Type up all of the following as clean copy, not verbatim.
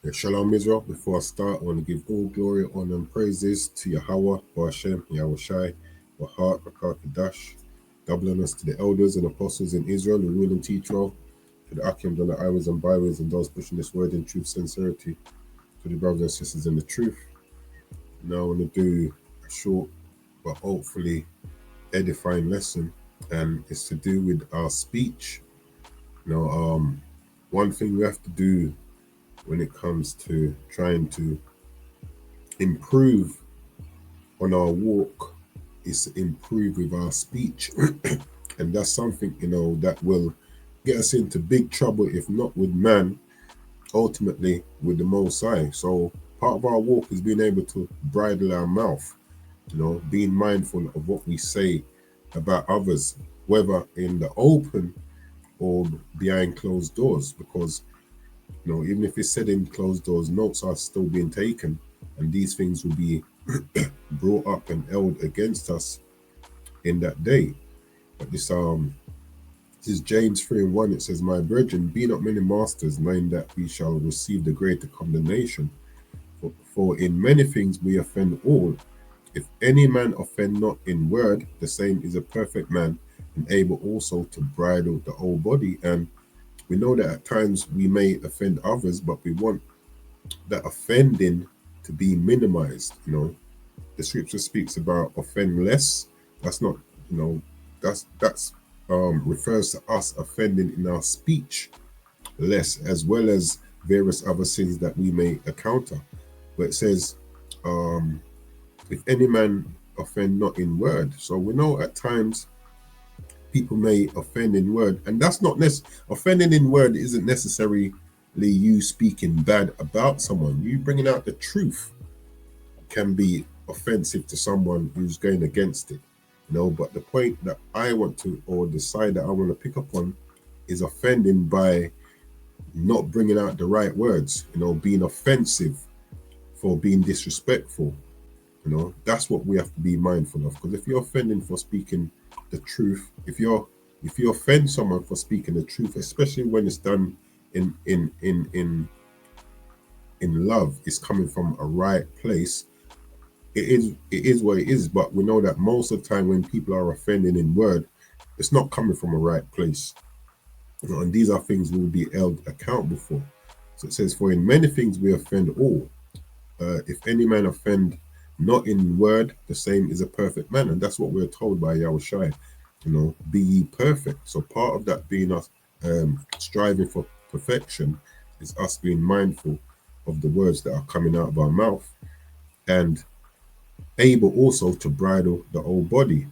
Yeah, Shalom Israel. Before I start, I want to give all glory, honor, and praises to Yahweh, Bashem, Yahweh Shai, Wahat, Rakakadash, doubling us to the elders and apostles in Israel, the rule and teach of, to the Akim, the highways and byways, and those pushing this word in truth, sincerity, to the brothers and sisters in the truth. Now I want to do a short but hopefully edifying lesson, and it's to do with our speech. One thing we have to do when it comes to trying to improve on our walk is to improve with our speech. And that's something, that will get us into big trouble, if not with man, ultimately with the Most High. So part of our walk is being able to bridle our mouth, being mindful of what we say about others, whether in the open or behind closed doors, because even if it's said in closed doors, notes are still being taken, and these things will be brought up and held against us in that day. But this is James 3:1. It says, "My brethren, be not many masters, knowing that we shall receive the greater condemnation. For in many things we offend all. If any man offend not in word, the same is a perfect man, and able also to bridle the whole body." And we know that at times we may offend others, but we want that offending to be minimized. The scripture speaks about offend less. That's not, that's refers to us offending in our speech less, as well as various other sins that we may encounter. But it says, if any man offend not in word. So we know at times people may offend in word, and that's not offending in word isn't necessarily you speaking bad about someone. You bringing out the truth can be offensive to someone who's going against it. But the point that I want to, or the side that I want to pick up on, is offending by not bringing out the right words, being offensive for being disrespectful. That's what we have to be mindful of. Because if you're offending for speaking the truth, if you offend someone for speaking the truth, especially when it's done in love, it's coming from a right place. It is what it is. But we know that most of the time when people are offending in word, it's not coming from a right place. And these are things we will be held accountable for. So it says, "For in many things we offend all. If any man offend not in word, the same is a perfect man." And that's what we're told by Yahweh Shai. Be ye perfect. So part of that being us striving for perfection is us being mindful of the words that are coming out of our mouth, and able also to bridle the whole body.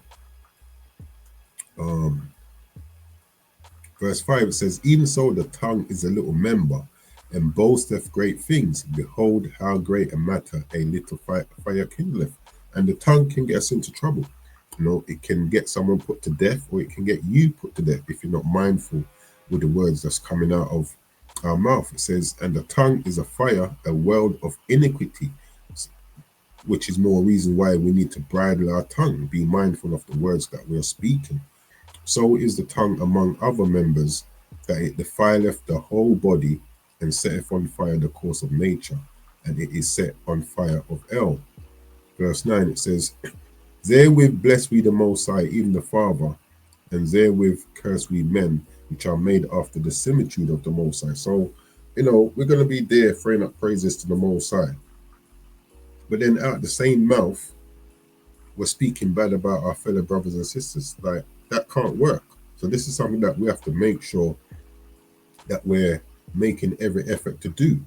Verse 5, it says, "Even so the tongue is a little member, and boasteth great things. Behold, how great a matter a little fire kindleth." And the tongue can get us into trouble. It can get someone put to death, or it can get you put to death if you're not mindful with the words that's coming out of our mouth. It says, "And the tongue is a fire, a world of iniquity," which is more reason why we need to bridle our tongue, be mindful of the words that we are speaking. "So is the tongue among other members, that it defileth the whole body, and setteth on fire the course of nature, and it is set on fire of hell." Verse 9, it says, "Therewith bless we the Most High, even the Father, and therewith curse we men, which are made after the similitude of the Most High." So, we're going to be there throwing up praises to the Most High. But then out the same mouth, we're speaking bad about our fellow brothers and sisters. Like, that can't work. So this is something that we have to make sure that we're making every effort to do.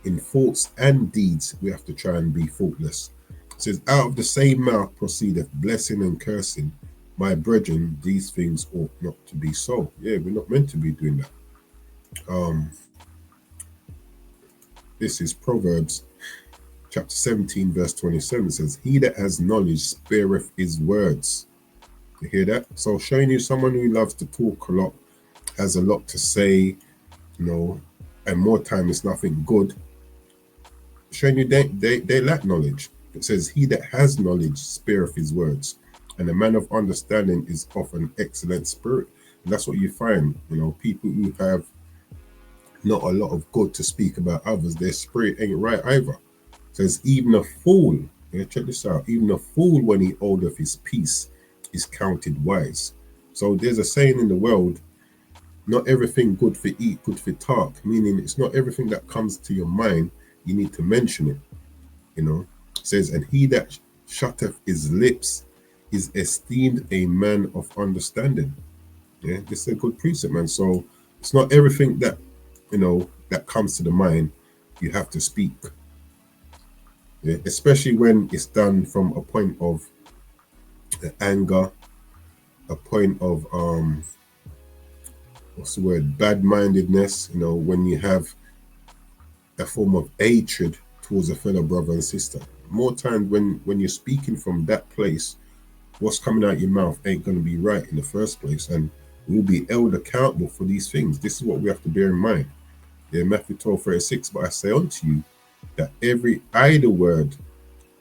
In thoughts and deeds, we have to try and be faultless. It says, "Out of the same mouth proceedeth blessing and cursing. My brethren, these things ought not to be so." Yeah, we're not meant to be doing that. This is Proverbs chapter 17, verse 27. It says, "He that has knowledge spareth his words." You hear that? So showing you someone who loves to talk a lot, has a lot to say, and more time is nothing good. Showing you they lack knowledge. It says, "He that has knowledge spareth his words, and a man of understanding is of an excellent spirit." And that's what you find, people who have not a lot of good to speak about others, their spirit ain't right either. Says even a fool, yeah, check this out, even a fool when he holdeth his peace is counted wise. So there's a saying in the world, not everything good for eat, good for talk, meaning it's not everything that comes to your mind, you need to mention it, you know. It says, and he that shutteth his lips is esteemed a man of understanding. Yeah, this is a good precept, man. So it's not everything that, you know, that comes to the mind, you have to speak. Yeah, especially when it's done from a point of anger, a point of what's the word, bad-mindedness, you know, when you have a form of hatred towards a fellow brother and sister. More times when you're speaking from that place, what's coming out your mouth ain't going to be right in the first place, and we'll be held accountable for these things. This is what we have to bear in mind. Yeah, Matthew 12:36, but I say unto you that every idle word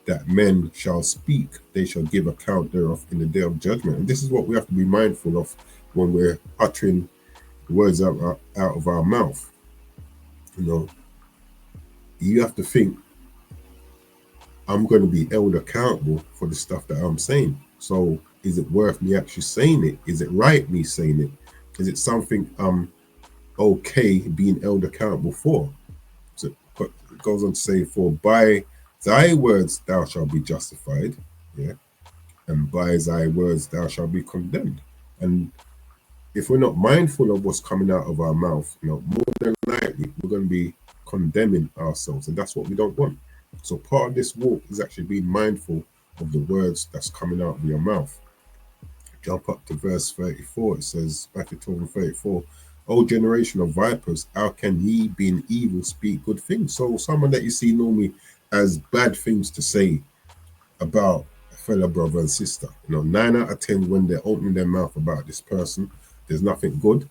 that men shall speak, they shall give account thereof in the day of judgment. And this is what we have to be mindful of when we're uttering words out of our mouth. You know, you have to think, I'm going to be held accountable for the stuff that I'm saying. So is it worth me actually saying it? Is it right me saying it? Is it something I'm okay being held accountable for? So it goes on to say, for by thy words thou shalt be justified, yeah, and by thy words thou shalt be condemned. And if we're not mindful of what's coming out of our mouth, you know, more than likely we're going to be condemning ourselves, and that's what we don't want. So part of this walk is actually being mindful of the words that's coming out of your mouth. Jump up to verse 34. It says, Matthew 12:34, O generation of vipers, how can ye being evil speak good things? So someone that you see normally as bad things to say about a fellow brother and sister, you know, 9 out of 10 when they're opening their mouth about this person, there's nothing good. It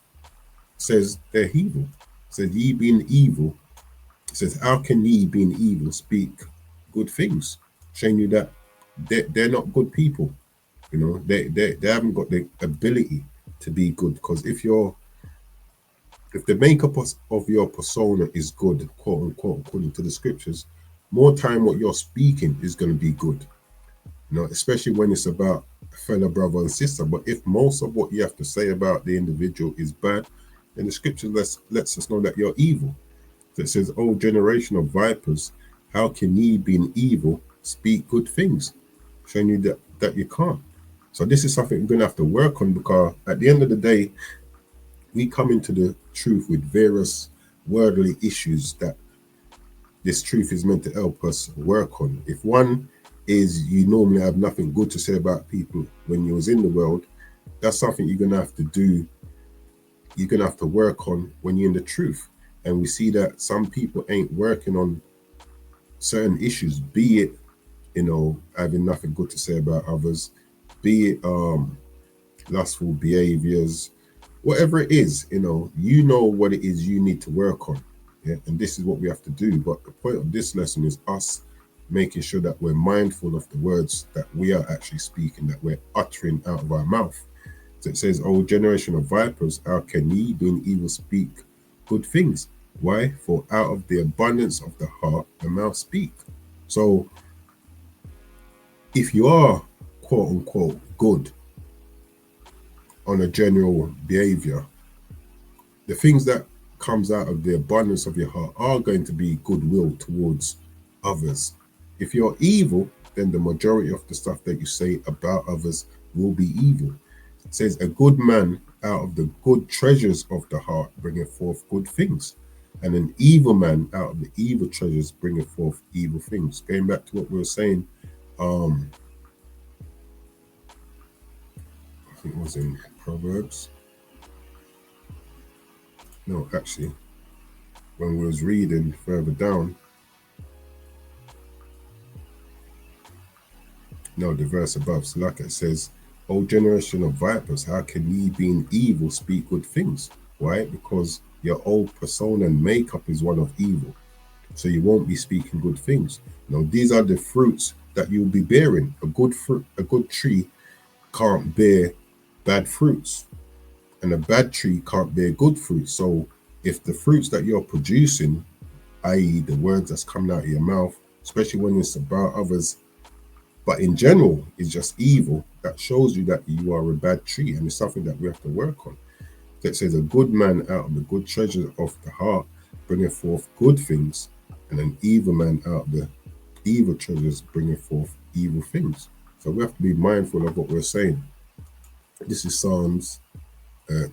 says they're evil. It says ye being evil. It says, how can ye being evil speak good things? Showing you that they're not good people. You know, they haven't got the ability to be good. Because if the makeup of your persona is good, quote unquote, according to the scriptures, more time what you're speaking is going to be good. You know, especially when it's about a fellow brother and sister. But if most of what you have to say about the individual is bad, then the scripture lets us know that you're evil. That says, "O generation of vipers, how can ye, being evil, speak good things?" Showing you that you can't. So this is something we're going to have to work on, because at the end of the day, we come into the truth with various worldly issues that this truth is meant to help us work on. If one is you normally have nothing good to say about people when you was in the world, that's something you're going to have to do. You're going to have to work on when you're in the truth. And we see that some people ain't working on certain issues, be it, you know, having nothing good to say about others, be it lustful behaviors, whatever it is, you know what it is you need to work on. Yeah, and this is what we have to do. But the point of this lesson is us making sure that we're mindful of the words that we are actually speaking, that we're uttering out of our mouth. So it says, "O generation of vipers, how can ye, being evil, speak good things? Why? For out of the abundance of the heart, the mouth speak." So if you are, quote unquote, good on a general behavior, the things that comes out of the abundance of your heart are going to be goodwill towards others. If you're evil, then the majority of the stuff that you say about others will be evil. It says, "A good man out of the good treasures of the heart bringeth forth good things, and an evil man out of the evil treasures bringeth forth evil things." Going back to what we were saying, I think it was in Proverbs. No, actually, when we was reading further down, no, the verse above. So like it says, "O generation of vipers, how can ye, being evil, speak good things?" Why? Because your old persona and makeup is one of evil. So you won't be speaking good things. These are the fruits that you'll be bearing. A good tree can't bear bad fruits, and a bad tree can't bear good fruits. So if the fruits that you're producing, i.e., the words that's coming out of your mouth, especially when it's about others, but in general, is just evil, that shows you that you are a bad tree, and it's something that we have to work on. That says, a good man out of the good treasure of the heart bringeth forth good things, and an evil man out of the evil treasures bringeth forth evil things. So we have to be mindful of what we're saying. This is Psalms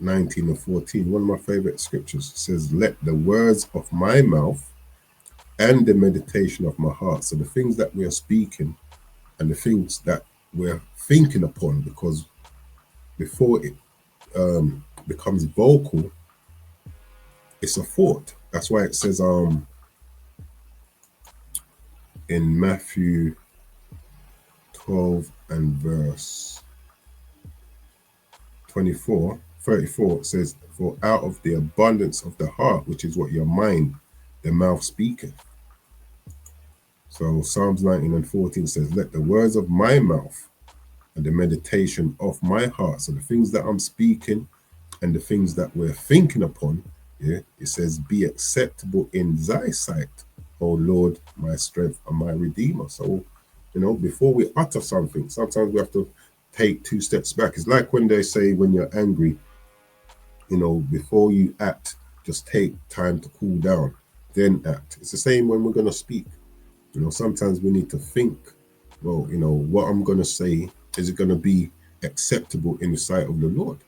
19 and 14, one of my favorite scriptures. It says, let the words of my mouth and the meditation of my heart, so the things that we are speaking and the things that we're thinking upon, because before it becomes vocal, it's a thought. That's why it says in Matthew 12 and verse 34, it says, for out of the abundance of the heart, which is what your mind, the mouth speaketh. So Psalms 19 and 14 says, let the words of my mouth and the meditation of my heart, so the things that I'm speaking and the things that we're thinking upon, yeah, it says, be acceptable in thy sight, O Lord, my strength and my redeemer. So, before we utter something, sometimes we have to take 2 steps back. It's like when they say, when you're angry, before you act, just take time to cool down, then act. It's the same when we're going to speak. Sometimes we need to think, well, what I'm going to say, is it going to be acceptable in the sight of the Lord?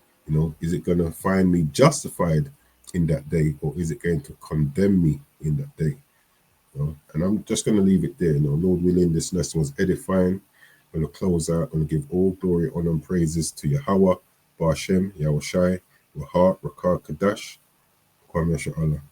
Is it going to find me justified in that day, or is it going to condemn me in that day? And I'm just going to leave it there. Lord willing, this lesson was edifying. I'm going to close out and give all glory, honor, and praises to Yahweh, Bashem, Yahweh Shai, Wahar, Rakar, Kadash, Kwame Allah.